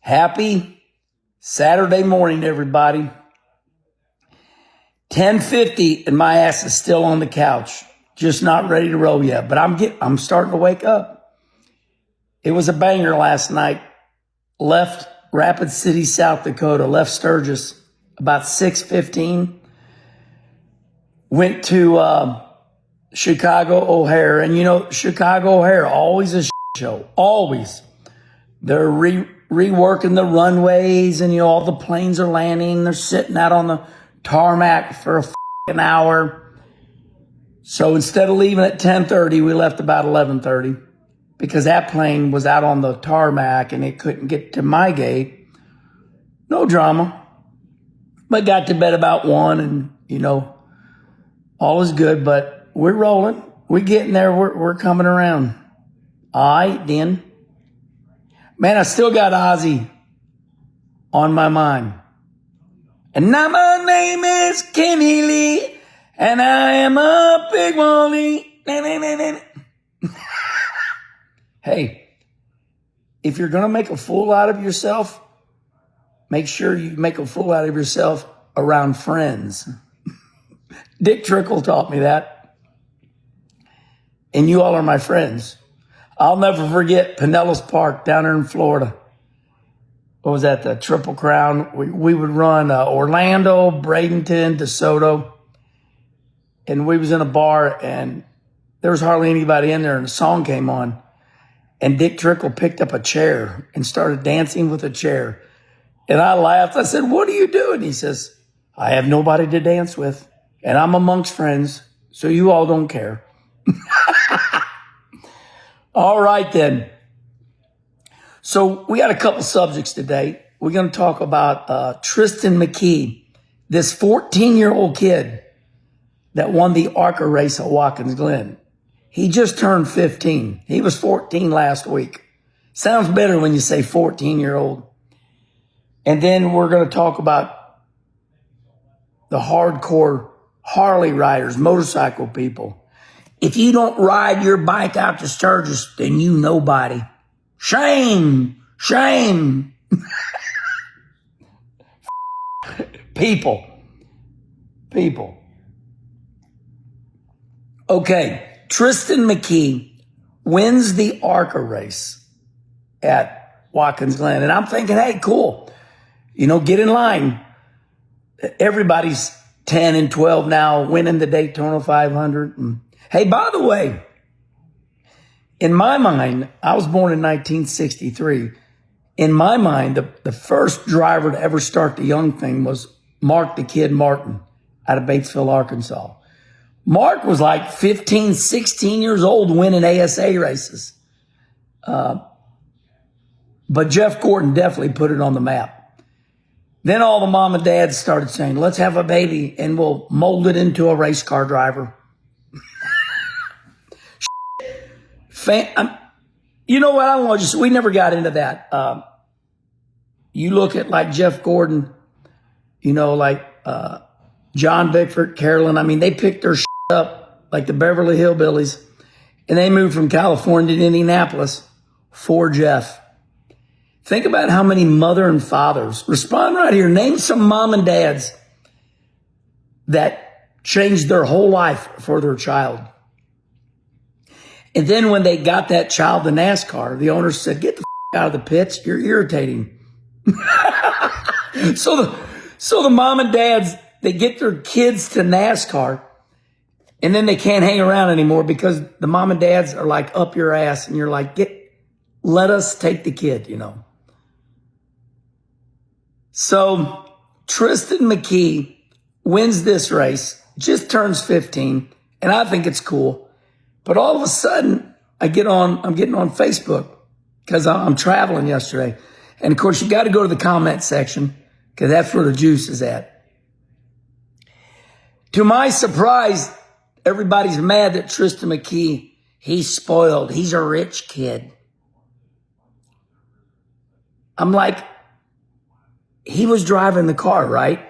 Happy Saturday morning, everybody. 10:50 and my ass is still on the couch, just not ready to roll yet. But I'm starting to wake up. It was a banger last night. Left Rapid City, South Dakota. Left Sturgis about 6:15. Went to Chicago O'Hare, and you know Chicago O'Hare always a show. Always. They're reworking the runways, and all the planes are landing. They're sitting out on the tarmac for an hour. So instead of leaving at 10:30, we left about 11:30 because that plane was out on the tarmac and it couldn't get to my gate. No drama. But got to bed about 1, and all is good, but we're rolling. We're getting there. We're coming around. All right, then. Man, I still got Ozzy on my mind. And now my name is Kenny Lee, and I am a big Wally. Hey, if you're going to make a fool out of yourself, make sure you make a fool out of yourself around friends. Dick Trickle taught me that. And you all are my friends. I'll never forget Pinellas Park down there in Florida. What was that? The Triple Crown. We would run Orlando, Bradenton, DeSoto. And we was in a bar and there was hardly anybody in there, and a song came on. And Dick Trickle picked up a chair and started dancing with a chair. And I laughed. I said, "What are you doing?" He says, "I have nobody to dance with. And I'm amongst friends, so you all don't care." All right, then. So we got a couple subjects today. We're going to talk about Tristan McKee, this 14-year-old kid that won the ARCA race at Watkins Glen. He just turned 15. He was 14 last week. Sounds better when you say 14-year-old. And then we're going to talk about the hardcore Harley riders, motorcycle people. If you don't ride your bike out to Sturgis, then you nobody. Shame. Shame. People. Okay, Tristan McKee wins the ARCA race at Watkins Glen. And I'm thinking, hey, cool. Get in line. Everybody's 10 and 12 now, winning the Daytona 500. And hey, by the way, in my mind, I was born in 1963. In my mind, the first driver to ever start the young thing was Mark the Kid Martin out of Batesville, Arkansas. Mark was like 15, 16 years old winning ASA races. But Jeff Gordon definitely put it on the map. Then all the mom and dads started saying, "Let's have a baby and we'll mold it into a race car driver." You know what? I don't know. We never got into that. You look at like Jeff Gordon, like John Bickford, Carolyn. I mean, they picked their up like the Beverly Hillbillies, and they moved from California to Indianapolis for Jeff. Think about how many mother and fathers. Respond right here. Name some mom and dads that changed their whole life for their child. And then when they got that child to NASCAR, the owner said, "Get the out of the pits. You're irritating." So the mom and dads, they get their kids to NASCAR, and then they can't hang around anymore because the mom and dads are like up your ass, and you're like, let us take the kid, So Tristan McKee wins this race, just turns 15, and I think it's cool. But all of a sudden, I'm getting on Facebook because I'm traveling yesterday. And of course, you got to go to the comment section because that's where the juice is at. To my surprise, everybody's mad that Tristan McKee, he's spoiled. He's a rich kid. I'm like, he was driving the car, right?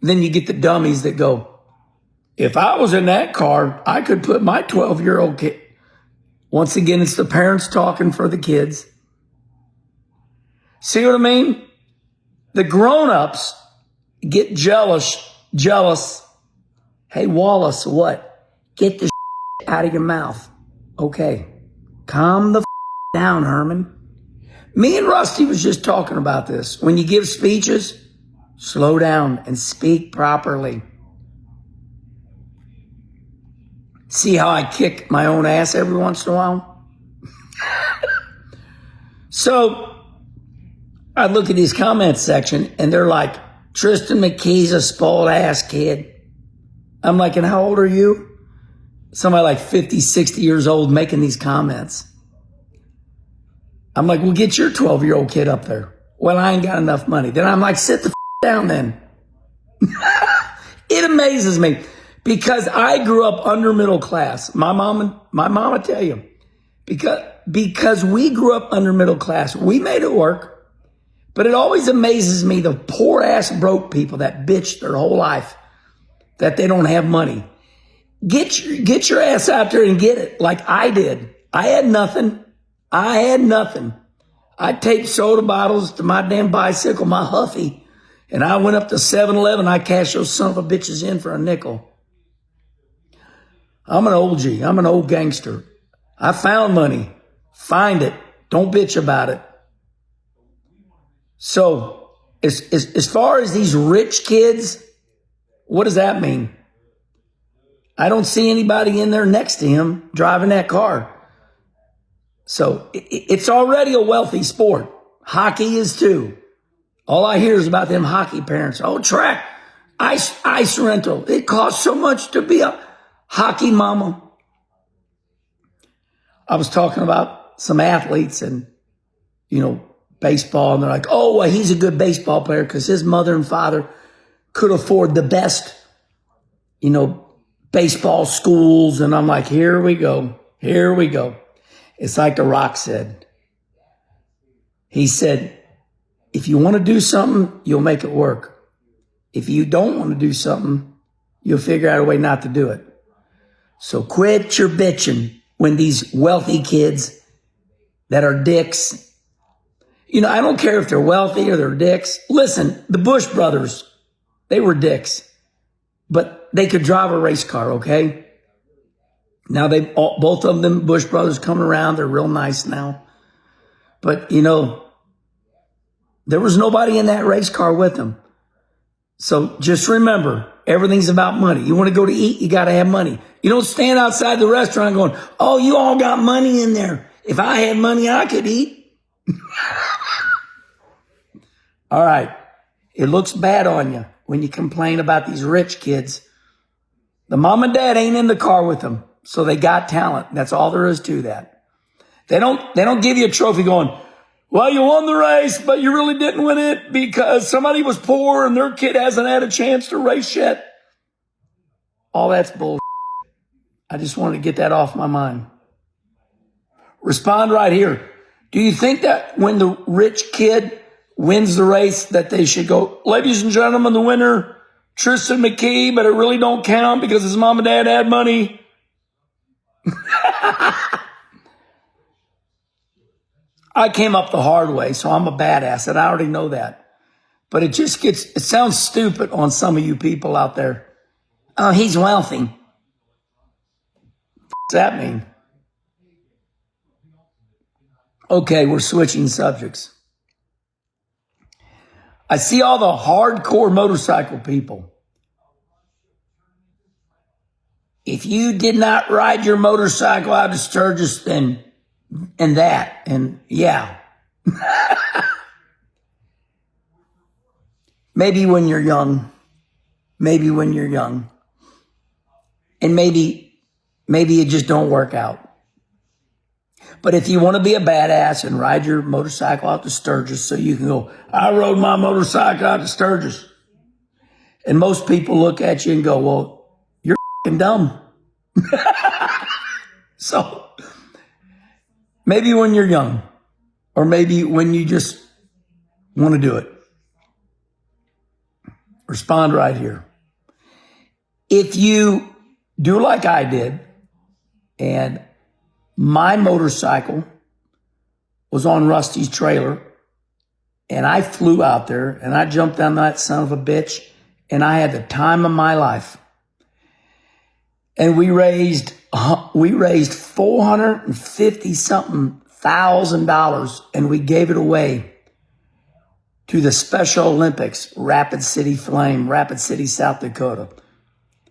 Then you get the dummies that go, "If I was in that car, I could put my 12-year-old kid." Once again, it's the parents talking for the kids. See what I mean? The grown-ups get jealous. Hey, Wallace, what? Get the out of your mouth. Okay. Calm the down, Herman. Me and Rusty was just talking about this. When you give speeches, slow down and speak properly. See how I kick my own ass every once in a while? So I look at these comments section and they're like, Tristan McKee's a spoiled ass kid. I'm like, and how old are you? Somebody like 50, 60 years old making these comments. I'm like, well, get your 12-year-old kid up there. Well, I ain't got enough money. Then I'm like, sit the down then. It amazes me because I grew up under middle class. My mama tell you, because we grew up under middle class, we made it work. But it always amazes me the poor ass broke people that bitch their whole life that they don't have money. Get your ass out there and get it like I did. I had nothing. I taped soda bottles to my damn bicycle, my Huffy, and I went up to 7-Eleven. I cashed those son of a bitches in for a nickel. I'm an old G. I'm an old gangster. I found money. Find it. Don't bitch about it. So as far as these rich kids, what does that mean? I don't see anybody in there next to him driving that car. So it's already a wealthy sport. Hockey is too. All I hear is about them hockey parents. Oh, track, ice rental. It costs so much to be a hockey mama. I was talking about some athletes and, baseball. And they're like, oh, well, he's a good baseball player because his mother and father could afford the best, baseball schools. And I'm like, here we go. It's like The Rock said. He said, if you want to do something, you'll make it work. If you don't want to do something, you'll figure out a way not to do it. So quit your bitching when these wealthy kids that are dicks, I don't care if they're wealthy or they're dicks. Listen, the Bush brothers, they were dicks, but they could drive a race car, okay? Now both of them, Bush brothers, coming around. They're real nice now. But, there was nobody in that race car with them. So just remember, everything's about money. You want to go to eat, you got to have money. You don't stand outside the restaurant going, oh, you all got money in there. If I had money, I could eat. All right. It looks bad on you when you complain about these rich kids. The mom and dad ain't in the car with them. So they got talent. That's all there is to that. They don't give you a trophy going, well, you won the race, but you really didn't win it because somebody was poor and their kid hasn't had a chance to race yet. All that's bull. I just wanted to get that off my mind. Respond right here. Do you think that when the rich kid wins the race that they should go, ladies and gentlemen, the winner, Tristan McKee, but it really don't count because his mom and dad had money? I came up the hard way, so I'm a badass, and I already know that. But it sounds stupid on some of you people out there. Oh, he's wealthy. What's that mean? Okay, we're switching subjects. I see all the hardcore motorcycle people. If you did not ride your motorcycle out to Sturgis, then yeah. Maybe when you're young. And maybe it just don't work out. But if you want to be a badass and ride your motorcycle out to Sturgis so you can go, I rode my motorcycle out to Sturgis. And most people look at you and go, well, you're f***ing dumb. So maybe when you're young, or maybe when you just want to do it. Respond right here. If you do like I did, and my motorcycle was on Rusty's trailer, And I flew out there and I jumped on that son of a bitch and I had the time of my life. And we raised 450 something $1,000 and we gave it away to the Special Olympics, Rapid City Flame, Rapid City, South Dakota.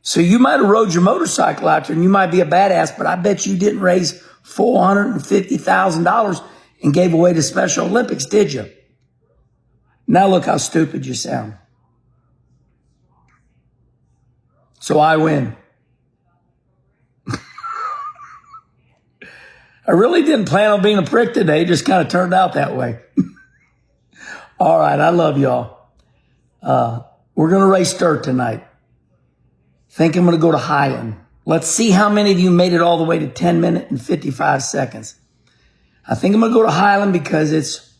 So you might have rode your motorcycle out there and you might be a badass, but I bet you didn't raise $450,000 and gave away to Special Olympics, did you? Now look how stupid you sound. So I win. I really didn't plan on being a prick today. It just kind of turned out that way. All right, I love y'all. We're going to race dirt tonight. Think I'm going to go to Highland. Let's see how many of you made it all the way to 10 minutes and 55 seconds. I think I'm going to go to Highland because it's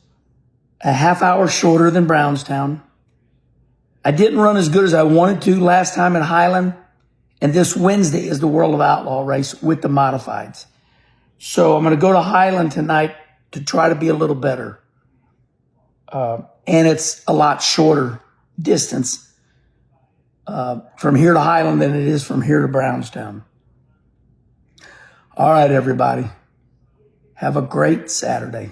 a half hour shorter than Brownstown. I didn't run as good as I wanted to last time at Highland. And this Wednesday is the World of Outlaw race with the modifieds. So I'm going to go to Highland tonight to try to be a little better. And it's a lot shorter distance from here to Highland than it is from here to Brownstown. All right, everybody. Have a great Saturday.